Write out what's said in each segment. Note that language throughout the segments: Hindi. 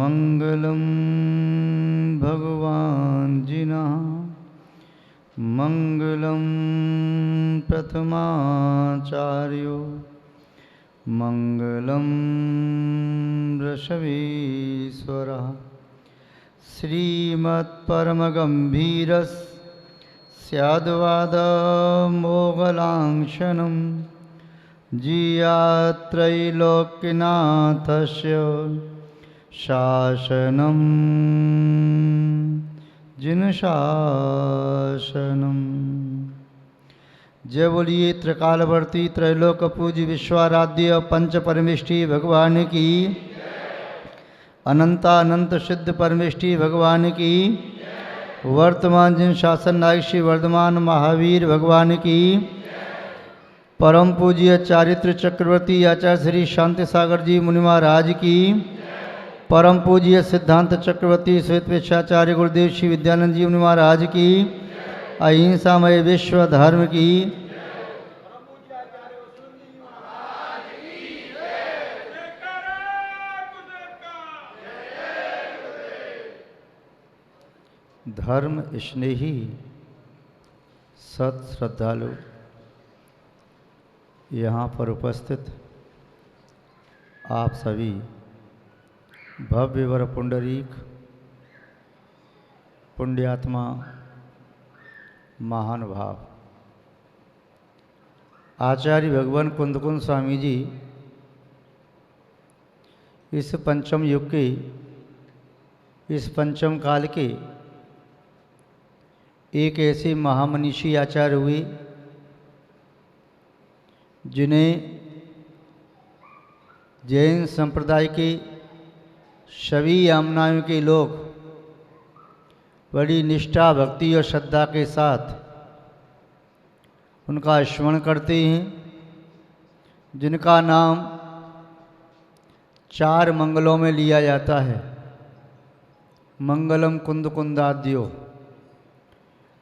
मंगलम भगवान जिना मंगलम प्रथमाचार्यो मंगलम वृषभीश्वरः श्रीमत्परमगम्भीरः स्याद्वादमोगलांक्षणं जियात्रैलोक्यनाथस्य शासनं जिनशासनम्। जय बोलिए त्रिकालवर्ती त्रैलोक पूज्य विश्वाराध्य पंच परमेष्टि भगवान की, अनंतानंत सिद्ध परमेष्टि भगवान की, वर्तमान जिन शासन नायक श्री वर्धमान महावीर भगवान की, परम पूज्य चारित्र चक्रवर्ती आचार्य श्री शांति सागर जी मुनि महाराज की, परम पूज्य सिद्धांत चक्रवर्ती श्वेत वेशाचार्य गुरुदेव श्री विद्यानंद जी मुनि महाराज की, अहिंसामय विश्व धर्म की, धर्म स्नेही सत श्रद्धालु यहाँ पर उपस्थित आप सभी भव्य वर पुंडरीक पुण्यात्मा महानुभाव आचार्य भगवान कुंदकुंद स्वामी जी इस पंचम युग के, इस पंचम काल के एक ऐसे महामनीषी आचार्य हुए जिन्हें जैन संप्रदाय के सभी आमनायों के लोग बड़ी निष्ठा भक्ति और श्रद्धा के साथ उनका स्मरण करते हैं, जिनका नाम चार मंगलों में लिया जाता है। मंगलम कुंद कुंदाद्यो,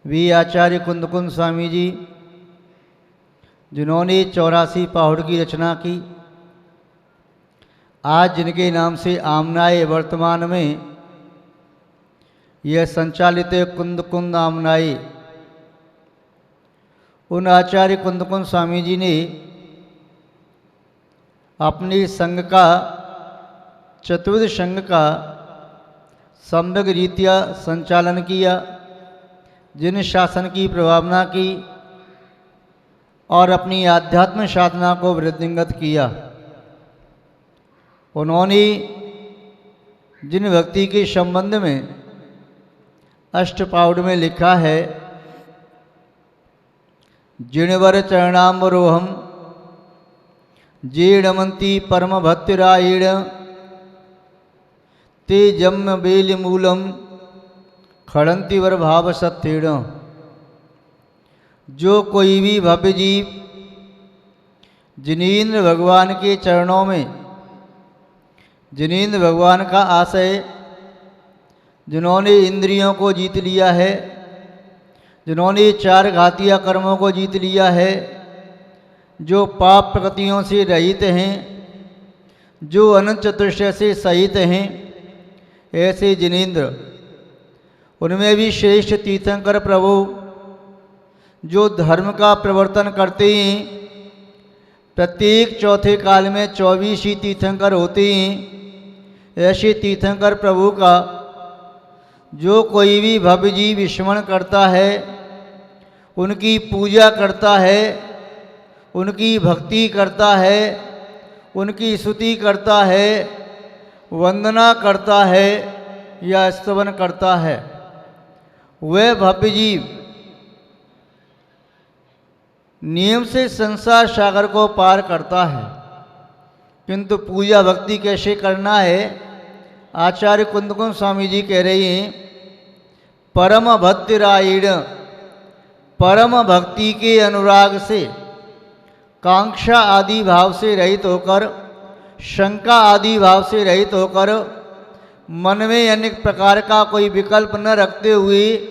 वे आचार्य कुंदकुंद स्वामी जी जिन्होंने 84 पहाड़ की रचना की, आज जिनके नाम से आमनाए वर्तमान में यह संचालित है कुंद कुंद आमनाए, उन आचार्य कुंदकुंद स्वामी जी ने अपने संघ का, चतुर्थ संघ का सम्यक रीत्या संचालन किया, जिन शासन की प्रभावना की और अपनी आध्यात्म साधना को वृद्धिंगत किया। उन्होंने जिन भक्ति के संबंध में अष्टपाउड में लिखा है, जिणवर चरणाम्बरोहम जीणमंती परम भक्तिरायण ते जम्म बेल मूलम खड़ंती वर भाव सत्तीर्ण। जो कोई भी भव्य जीव जिनेन्द्र भगवान के चरणों में, जिनेन्द्र भगवान का आशय, जिन्होंने इंद्रियों को जीत लिया है, जिन्होंने चार घातीय कर्मों को जीत लिया है, जो पाप प्रकृतियों से रहित हैं, जो अनंत चतुष्टय से सहित हैं, ऐसे जिनेन्द्र, उनमें भी श्रेष्ठ तीर्थंकर प्रभु जो धर्म का प्रवर्तन करते हैं, प्रत्येक चौथे काल में 24 ही तीर्थंकर होते हैं। ऐसे तीर्थंकर प्रभु का जो कोई भी भव्य जीव स्मरण करता है, उनकी पूजा करता है, उनकी भक्ति करता है, उनकी स्तुति करता है, वंदना करता है या स्तवन करता है, वह भव्य जीव नियम से संसार सागर को पार करता है। किंतु पूजा भक्ति कैसे करना है, आचार्य कुंदकुंद स्वामी जी कह रहे हैं, परम भक्तिरायण, परम भक्ति के अनुराग से, कांक्षा आदि भाव से रहित होकर, शंका आदि भाव से रहित होकर, मन में अनेक प्रकार का कोई विकल्प न रखते हुए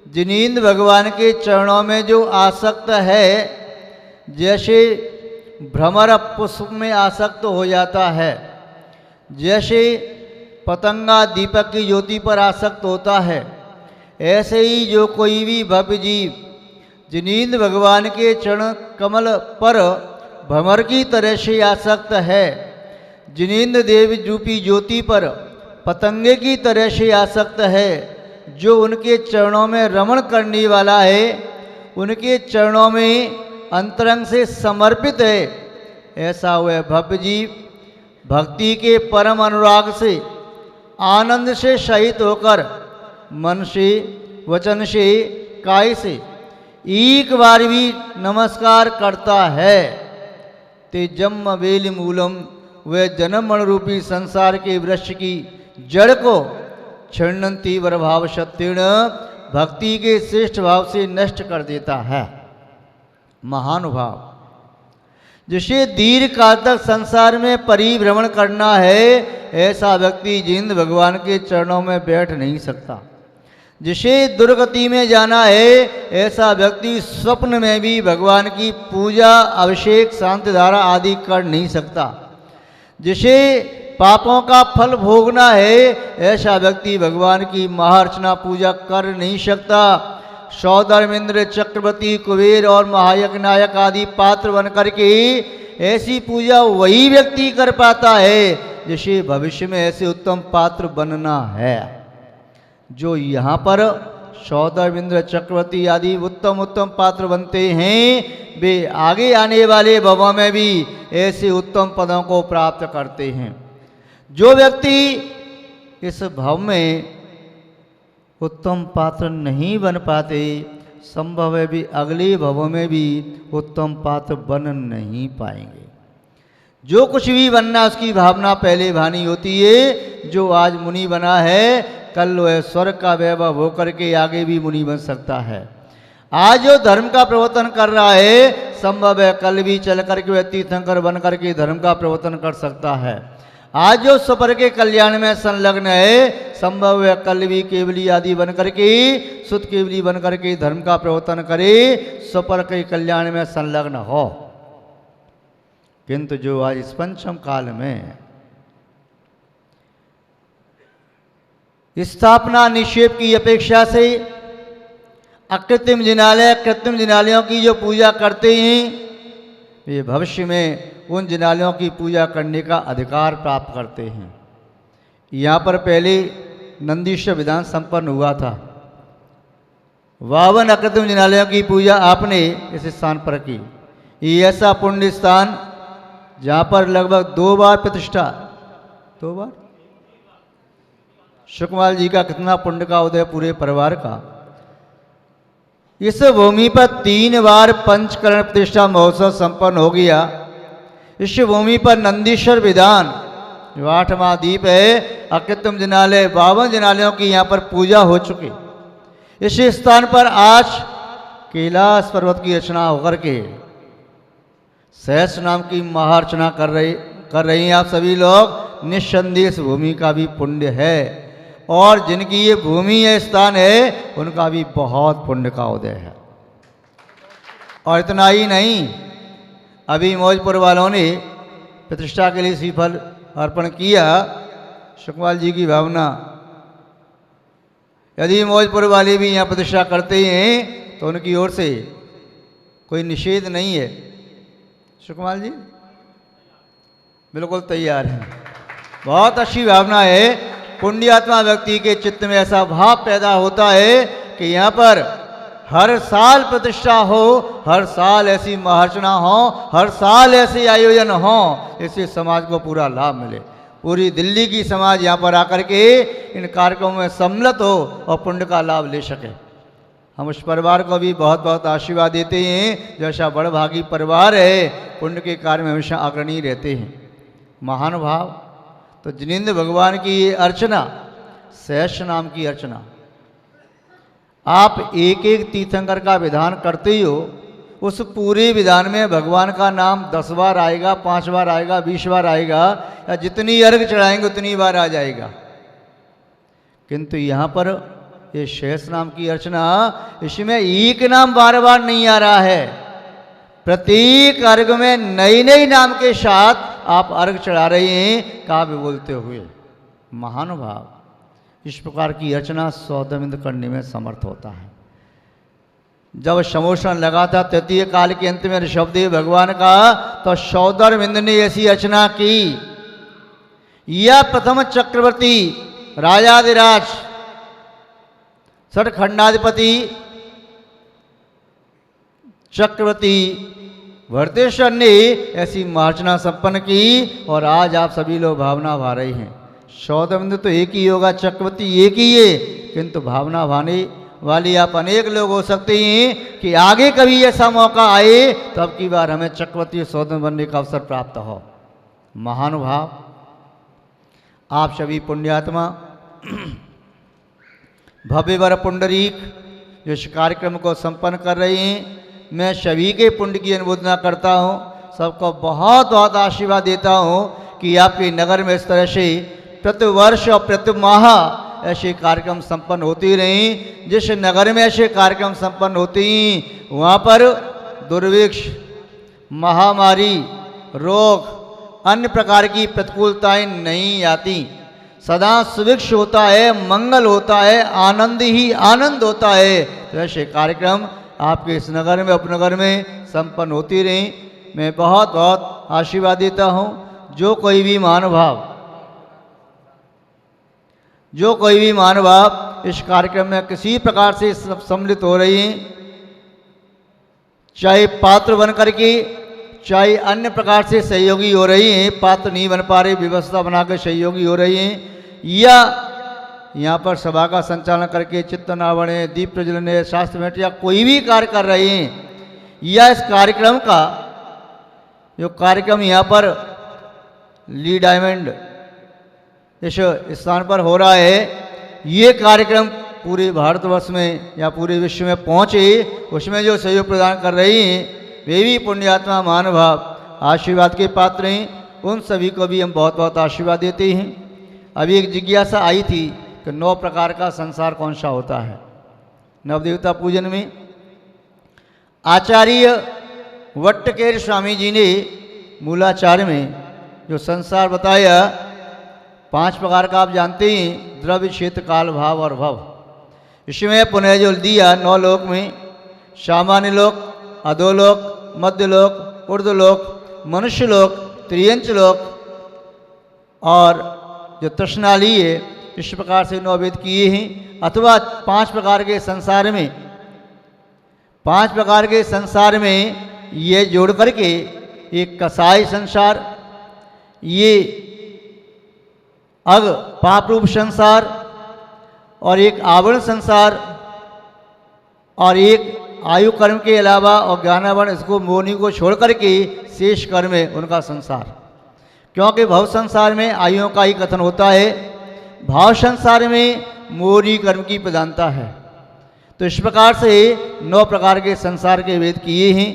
जिनेन्द्र भगवान के चरणों में जो आसक्त है, जैसे भ्रमर पुष्प में आसक्त हो जाता है, जैसे पतंगा दीपक की ज्योति पर आसक्त होता है, ऐसे ही जो कोई भी भव्य जीव जिनींद्र भगवान के चरण कमल पर भंवर की तरह से आसक्त है, जिनेन्द्र देव रूपी ज्योति पर पतंगे की तरह से आसक्त है, जो उनके चरणों में रमण करने वाला है, उनके चरणों में अंतरंग से समर्पित है, ऐसा वह भव्य जीव भक्ति के परम अनुराग से आनंद से सहित होकर मन से, वचन से, काय से एक बार भी नमस्कार करता है। ते जन्म वेल मूलम, वह जन्म मरण रूपी संसार के वृक्ष की जड़ को छिन्नति वरभाव सत्यण भक्ति के श्रेष्ठ भाव से नष्ट कर देता है। महानुभाव, जिसे दीर्घ काल तक संसार में परिभ्रमण करना है, ऐसा व्यक्ति जिंद भगवान के चरणों में बैठ नहीं सकता। जिसे दुर्गति में जाना है, ऐसा व्यक्ति स्वप्न में भी भगवान की पूजा, अभिषेक, शांति धारा आदि कर नहीं सकता। जिसे पापों का फल भोगना है, ऐसा व्यक्ति भगवान की महाअर्चना पूजा कर नहीं सकता। सौधर्मेंद्र, चक्रवर्ती, कुबेर और महायज्ञ नायक आदि पात्र बन करके ऐसी पूजा वही व्यक्ति कर पाता है जिसे भविष्य में ऐसे उत्तम पात्र बनना है। जो यहाँ पर सौधर्मेंद्र, चक्रवर्ती आदि उत्तम उत्तम पात्र बनते हैं, वे आगे आने वाले भवों में भी ऐसे उत्तम पदों को प्राप्त करते हैं। जो व्यक्ति इस भव में उत्तम पात्र नहीं बन पाते, संभव है भी अगले भवों में भी उत्तम पात्र बन नहीं पाएंगे। जो कुछ भी बनना उसकी भावना पहले भानी होती है। जो आज मुनि बना है, कल वह स्वर्ग का वैभव होकर के आगे भी मुनि बन सकता है। आज जो धर्म का प्रवर्तन कर रहा है, संभव है कल भी चल करके वह तीर्थंकर बन करके धर्म का प्रवर्तन कर सकता है। आज जो स्वपर के कल्याण में संलग्न है, संभव है कल भी केवली आदि बन करके, शुद्ध केवली बन करके धर्म का प्रवर्तन करे, स्वपर के कल्याण में संलग्न हो। किंतु जो आज इस पंचम काल में स्थापना निक्षेप की अपेक्षा से अकृत्रिम जिनालय, कृत्रिम जिनालयों की जो पूजा करते हैं, वे भविष्य में उन जिनालयों की पूजा करने का अधिकार प्राप्त करते हैं। यहाँ पर पहले नंदीश्वर विधान संपन्न हुआ था। 52 अकृत्रिम जिनालयों की पूजा आपने इस स्थान पर की। ये ऐसा पुण्य स्थान जहाँ पर लगभग 2 बार प्रतिष्ठा, 2 बार सुकमाल जी का कितना पुण्य का उदय पूरे परिवार का। इस भूमि पर 3 बार पंचकरण प्रतिष्ठा महोत्सव संपन्न हो गया। इस भूमि पर नंदीश्वर विधान जो 8वां दीप है, अकृत्रिम जिनालय, 52 जिनालयों की यहाँ पर पूजा हो चुकी। इस स्थान पर आज कैलाश पर्वत की रचना होकर के सहस्र नाम की महाअर्चना कर रही हैं आप सभी लोग। निस्संदेह इस भूमि का भी पुण्य है, और जिनकी ये भूमि है, स्थान है, उनका भी बहुत पुण्य का उदय है। और इतना ही नहीं, अभी मौजपुर वालों ने प्रतिष्ठा के लिए श्रीफल अर्पण किया। सुकमाल जी की भावना, यदि मौजपुर वाले भी यहाँ प्रतिष्ठा करते हैं तो उनकी ओर से कोई निषेध नहीं है। सुकमाल जी बिल्कुल तैयार हैं। बहुत अच्छी भावना है। पुण्यात्मा व्यक्ति के चित्त में ऐसा भाव पैदा होता है कि यहाँ पर हर साल प्रतिष्ठा हो, हर साल ऐसी महाअर्चना हो, हर साल ऐसे आयोजन हो, इससे समाज को पूरा लाभ मिले। पूरी दिल्ली की समाज यहाँ पर आकर के इन कार्यक्रमों में सम्मिलित हो और पुण्य का लाभ ले सके। हम उस परिवार को भी बहुत बहुत आशीर्वाद देते हैं जो ऐसा बड़भागी परिवार है, पुण्य के कार्य में हमेशा अग्रणी रहते हैं। महानुभाव, तो जिनेन्द्र भगवान की ये अर्चना, सहस्र नाम की अर्चना, आप एक एक तीर्थंकर का विधान करते ही हो, उस पूरे विधान में भगवान का नाम 10 बार आएगा, 5 बार आएगा, 20 बार आएगा, या जितनी अर्घ चढ़ाएंगे उतनी बार आ जाएगा। किंतु यहाँ पर ये सहस्र नाम की अर्चना, इसमें एक नाम बार बार नहीं आ रहा है। प्रत्येक अर्घ में नई नई नाम के साथ आप अर्घ चढ़ा रहे हैं, काव्य बोलते हुए। महानुभाव इस प्रकार की अर्चना सौदामिंद करने में समर्थ होता है। जब समोषण लगा था तृतीय काल के अंत में ऋषभदेव भगवान का, तो सौदामिंद ने ऐसी अर्चना की। यह प्रथम चक्रवर्ती राजाधिराज षटखंडाधिपति चक्रवर्ती भरतेश्वर ने ऐसी महार्चना संपन्न की और आज आप सभी लोग भावना भा रहे हैं। सौदामिंद तो एक ही होगा, चक्रवर्ती एक ही है, किंतु भावना भाने वाली आप अनेक लोग हो सकते हैं कि आगे कभी ऐसा मौका आए तो अब की बार हमें चक्रवर्ती सौदामिंद बनने का अवसर प्राप्त हो। महानुभाव, आप सभी पुण्यात्मा भव्यवर पुंडरीक जो इस कार्यक्रम को संपन्न कर रहे हैं, मैं सभी के पुण्य की अनुमोदना करता हूँ। सबको बहुत बहुत आशीर्वाद देता हूँ कि आपके नगर में इस तरह से प्रति वर्ष और प्रति माह ऐसे कार्यक्रम संपन्न होते रहें। जिस नगर में ऐसे कार्यक्रम संपन्न होते हैं वहाँ पर दुर्भिक्ष, महामारी, रोग, अन्य प्रकार की प्रतिकूलताएं नहीं आती। सदा सुभिक्ष होता है, मंगल होता है, आनंद ही आनंद होता है। तो ऐसे कार्यक्रम आपके इस नगर में, उपनगर में संपन्न होती रहीं। मैं बहुत बहुत आशीर्वाद देता हूँ। जो कोई भी महानुभाव इस कार्यक्रम में किसी प्रकार से सम्मिलित हो रही हैं, चाहे पात्र बन करके, चाहे अन्य प्रकार से सहयोगी हो रही हैं, पात्र नहीं बन पा रहे व्यवस्था बनाकर सहयोगी हो रही हैं, या यहाँ पर सभा का संचालन करके चित्तनावण है, दीप प्रज्वलन है, शास्त्र भेंट या कोई भी कार्य कर रहे हैं, या इस कार्यक्रम का जो कार्यक्रम यहाँ पर ली डायमंड इस स्थान पर हो रहा है, ये कार्यक्रम पूरे भारतवर्ष में या पूरे विश्व में पहुँचे, उसमें जो सहयोग प्रदान कर रही हैं वे भी पुण्यात्मा महानुभाव आशीर्वाद के पात्र हैं। उन सभी को भी हम बहुत बहुत आशीर्वाद देते हैं। अभी एक जिज्ञासा आई थी कि 9 प्रकार का संसार कौन सा होता है। नवदेवता पूजन में आचार्य वट्टकेर स्वामी जी ने मूलाचार्य में जो संसार बताया 5 प्रकार का, आप जानते हैं, द्रव्य, क्षेत्र, काल, भाव और भव। इसमें पुनः जो दिया 9 लोक में, सामान्य लोक, अधोलोक, मध्यलोक, ऊर्ध्वलोक, मनुष्य लोक, त्रियंच लोक और जो तृष्णाली है, इस प्रकार से 9 भेद किए हैं। अथवा 5 प्रकार के संसार में, 5 प्रकार के संसार में ये जोड़ करके एक कसाई संसार, ये अग पाप रूप संसार और एक आवरण संसार और एक आयु कर्म के अलावा और ज्ञानावरण, इसको मोहनी को छोड़ करके शेष कर्म है उनका संसार। क्योंकि भव संसार में आयुओं का ही कथन होता है, भाव संसार में मोहनी कर्म की प्रधानता है। तो इस प्रकार से 9 प्रकार के संसार के भेद किए हैं।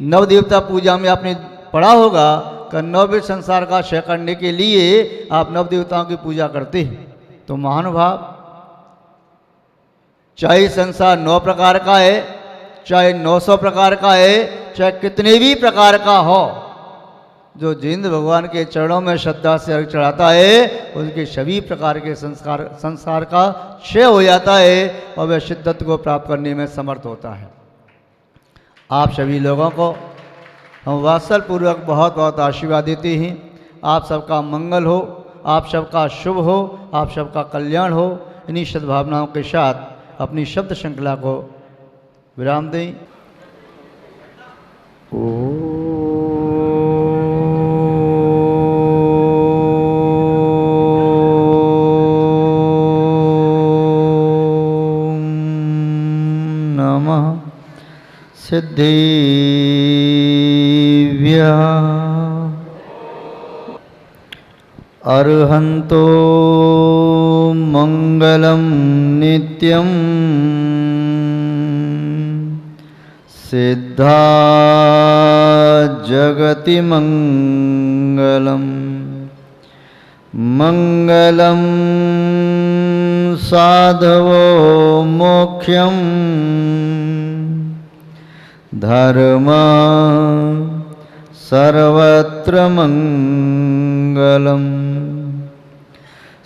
नवदेवता पूजा में आपने पढ़ा होगा कि 9वें संसार का क्षय करने के लिए आप नवदेवताओं की पूजा करते हैं। तो महानुभाव, चाहे संसार 9 प्रकार का है, चाहे 900 प्रकार का है, चाहे कितने भी प्रकार का हो, जो जिंद भगवान के चरणों में श्रद्धा से अर्घ चढ़ाता है उसके सभी प्रकार के संसार का क्षय हो जाता है और वह सिद्धत्व को प्राप्त करने में समर्थ होता है। आप सभी लोगों को हम वात्सल पूर्वक बहुत बहुत आशीर्वाद देते हैं। आप सबका मंगल हो, आप सबका शुभ हो, आप सबका कल्याण हो। इन्हीं सद्भावनाओं के साथ अपनी शब्द श्रृंखला को विराम दें। सिद्धेभ्यः अर्हन्तो मंगलम नित्यं सिद्धा जगति मंगलम मंगलम साधवो मोक्षम धर्म सर्वत्र मंगलम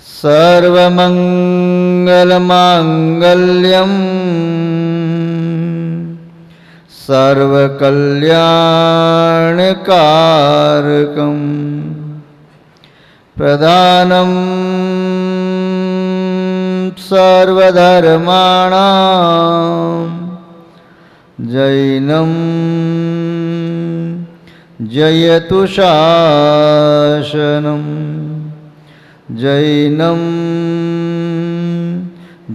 सर्वमंगलमांगल्यम् सर्वकल्याणकारकम् प्रधानं सर्वधर्माणां जैनं जयतु शासनं जैनं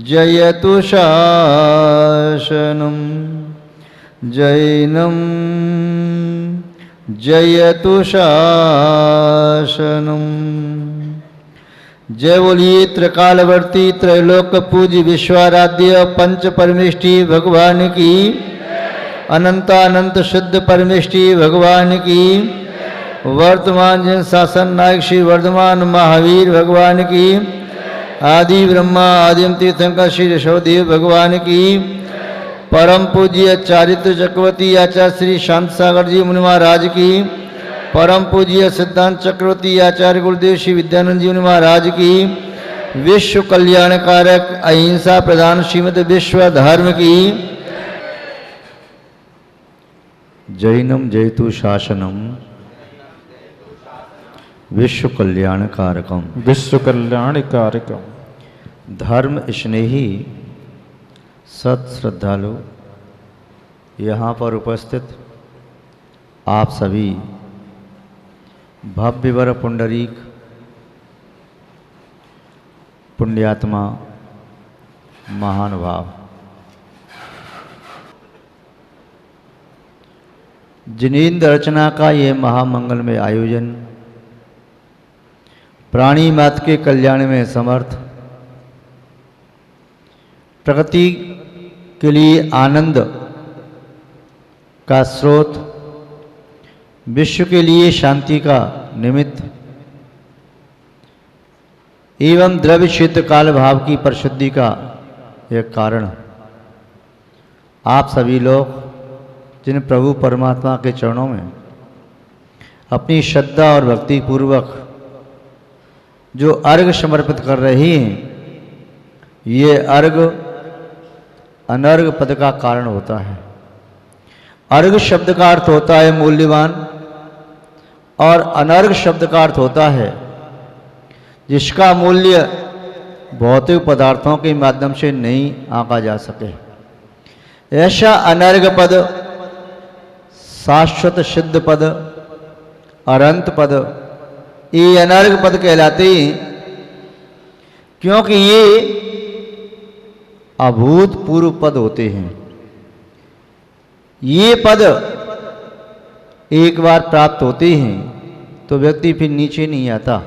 जयतु शासनं जैनं जयतु शासनम्। जय बोलिए त्रिकालवर्ती त्रैलोक पूज्य विश्वाराध्य पंच परमेष्टि भगवान की, अनंतानंत शुद्ध परमेष्टि भगवान की, वर्तमान जन शासन नायक श्री वर्धमान महावीर भगवान की, आदि ब्रह्मा आदिम तीर्थंकर श्री ऋषभदेव भगवान की, परम पूज्य चारित्र चक्रवर्ती आचार्य श्री शांत सागर जी मुनि महाराज की, परम पूज्य सिद्धांत चक्रवर्ती आचार्य गुरुदेव श्री विद्यानंद जी मुनि महाराज की, विश्व कल्याणकारक अहिंसा प्रधान श्रीमद विश्व धर्म की। जैनम जयतु शासनम विश्व कल्याणकारकम। विश्व कल्याणकारकम। धर्म स्नेही सत श्रद्धालु, यहाँ पर उपस्थित आप सभी भव्यवर पुंडरीक पुण्यात्मा महानुभाव, जिनेंद्र अर्चना का ये महामंगलमय आयोजन प्राणी मात्र के कल्याण में समर्थ, प्रकृति के लिए आनंद का स्रोत, विश्व के लिए शांति का निमित्त एवं द्रव्य क्षेत्र काल भाव की परिशुद्धि का एक कारण, आप सभी लोग जिन प्रभु परमात्मा के चरणों में अपनी श्रद्धा और भक्ति पूर्वक जो अर्घ समर्पित कर रही हैं, ये अर्घ अनर्घ पद का कारण होता है। अर्घ शब्द का अर्थ होता है मूल्यवान, और अनर्घ शब्द का अर्थ होता है जिसका मूल्य भौतिक पदार्थों के माध्यम से नहीं आंका जा सके। ऐसा अनर्घ पद, शाश्वत सिद्ध पद, अनंत पद, ये अनर्घ पद कहलाते हैं, क्योंकि ये अभूतपूर्व पद होते हैं। ये पद एक बार प्राप्त होते हैं तो व्यक्ति फिर नीचे नहीं आता।